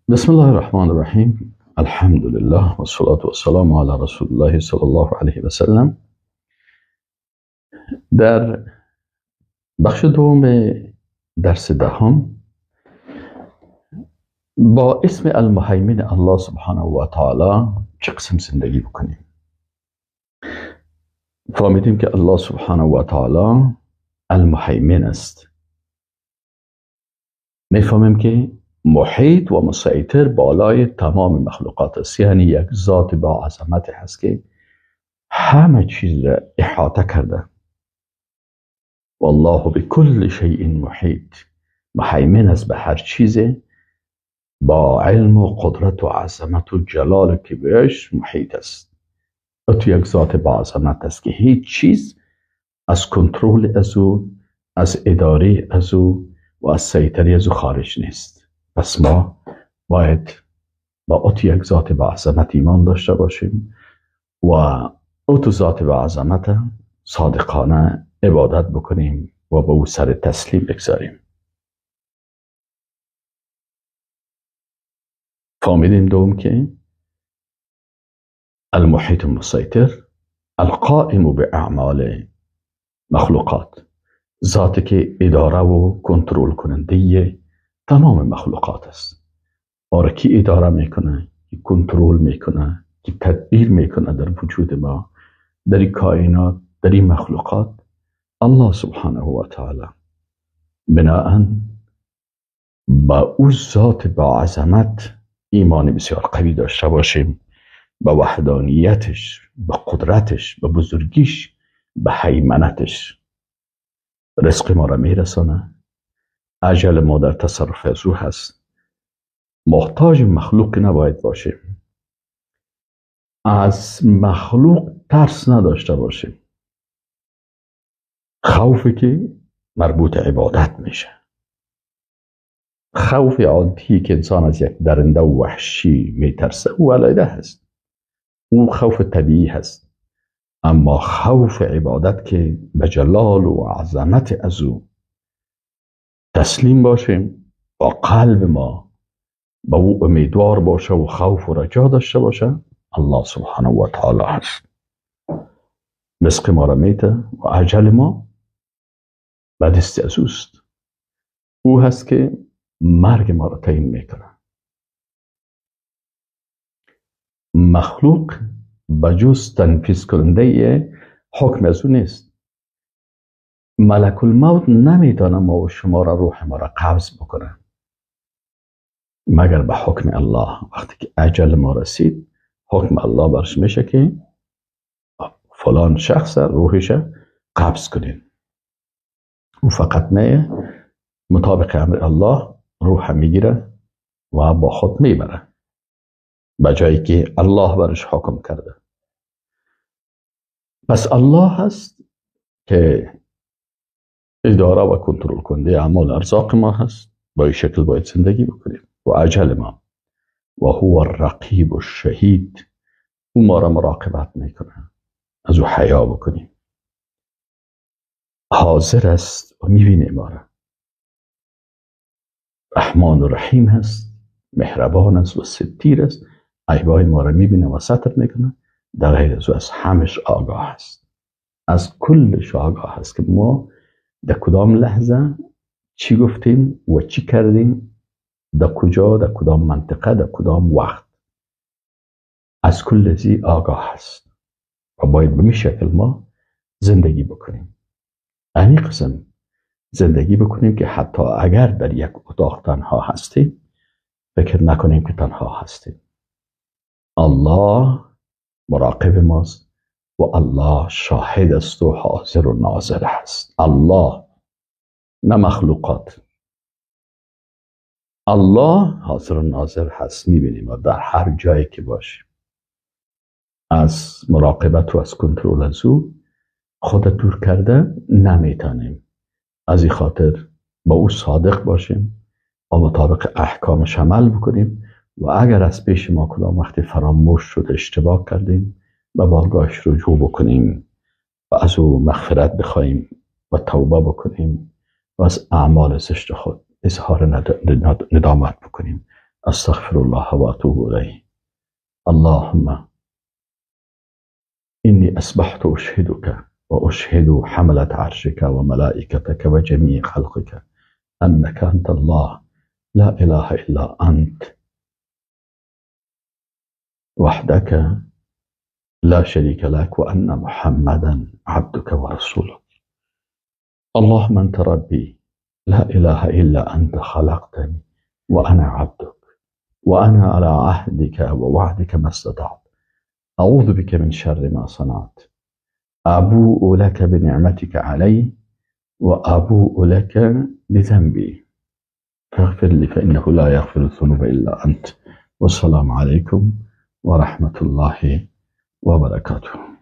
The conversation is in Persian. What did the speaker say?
بسم الله الرحمن الرحیم. الحمد لله و الصلاة والسلام علی رسول الله صلی الله علیه و سلم. در بخش دوم درس دهم با اسم المهیمن الله سبحانه و تعالی چه قسم زندگی بکنیم؟ فهمیدیم که الله سبحانه و تعالی المهیمن است. میفهمیم که محیط و مسیطر بالای تمام مخلوقات است، یعنی یک ذات با عظمت هست که همه چیز را احاطه کرده. والله بكل شیء محیط، مهیمن است به هر چیز با علم و قدرت و عظمت و جلال که بهش محیط است. و تو یک ذات با عظمت است که هیچ چیز از کنترل از او، از اداره از او و از سیطره از او خارج نیست. پس ما باید با اتو یک ذات با عظمت ایمان داشته باشیم و اتو ذات با عظمت صادقانه عبادت بکنیم و به او سر تسلیم بگذاریم. فهمیدیم دوم که المحیط المسیطر القائم به اعمال مخلوقات، ذاتی که اداره و کنترل کننده تمام مخلوقات است. آره کی اداره میکنه، کی کنترل میکنه، کی تدبیر میکنه در وجود ما، در این کائنات، در این مخلوقات؟ الله سبحانه و تعالی. بناهن با او ذات با عظمت ایمان بسیار قوی داشته باشیم، به وحدانیتش، به قدرتش، به بزرگیش، به هیمنتش. رزق ما را میرسانه، اجل ما در تصرف از او هست. محتاج مخلوق نباید باشیم، از مخلوق ترس نداشته باشیم. خوفی که مربوط عبادت میشه، خوف عادی که انسان از یک درنده و وحشی میترسه او علیده هست، اون خوف طبیعی هست. اما خوف عبادت که به جلال و عظمت از او تسلیم باشیم، با قلب ما به او امیدوار باشه و خوف و رجا داشته باشه، الله سبحانه و تعالی هست. رزق ما را میته و اجل ما به دست از اوست. او هست که مرگ ما را تعیین میکنه. مخلوق بجز تنفیذ کننده حکم از او نیست. ملک الموت نمیتونه ما و شما را، روح ما را قبض بکنه مگر به حکم الله. وقتی که اجل ما رسید، حکم الله برش میشه که فلان شخص روحش قبض کنین. او فقط نه مطابق امر الله روح میگیره و با خود میبره، به جایی که الله برش حکم کرده. پس الله هست که اداره و کنترل کننده اعمال ارزاق ما هست. با این شکل باید زندگی بکنیم و اجل ما. و هو الرقیب الشهید، او ما را مراقبت میکنه، از او حیا بکنیم. حاضر است و میبینه ما را. رحمان و رحیم هست، مهربان است و ستیر است. عیبای ما را میبینه و ستر میکنه. در غیر از او از همش آگاه است، از کلش آگاه است که ما در کدام لحظه چی گفتیم و چی کردیم، در کجا، در کدام منطقه، در کدام وقت. از کل زی آگاه است و باید به می شکل ما زندگی بکنیم. این قسم زندگی بکنیم که حتی اگر در یک اتاق تنها هستیم، فکر نکنیم که تنها هستیم. الله مراقب ماست و الله شاهد است و حاضر و ناظر هست. الله، نه مخلوقات. الله حاضر و ناظر هست، میبینیم و در هر جایی که باشیم. از مراقبت و از کنترل از او خود دور کرده نمیتونیم. از این خاطر با او صادق باشیم و مطابق احکامش عمل بکنیم و اگر از پیش ما کدام وقتی فراموش شد، اشتباه کردیم، به بارگاهش رجوع بکنیم و از او مغفرت بخواهیم و توبه بکنیم و از اعمال زشت خود اظهار ندامت بکنیم. استغفر الله و اتوب الیه. اللهم إني أصبحت أشهدك وأشهد حملة عرشك وملائكتك وجميع خلقك أنك أنت الله لا إله إلا أنت وحدك لا شريك لك وأن محمدا عبدك ورسولك. اللهم أنت ربي لا إله إلا أنت خلقتني وأنا عبدك وأنا على عهدك ووعدك ما استطعت. أعوذ بك من شر ما صنعت. أبوء لك بنعمتك علي وأبوء لك بذنبي فاغفر لي فإنه لا يغفر الذنوب إلا أنت. والسلام عليكم ورحمة الله وبركاته.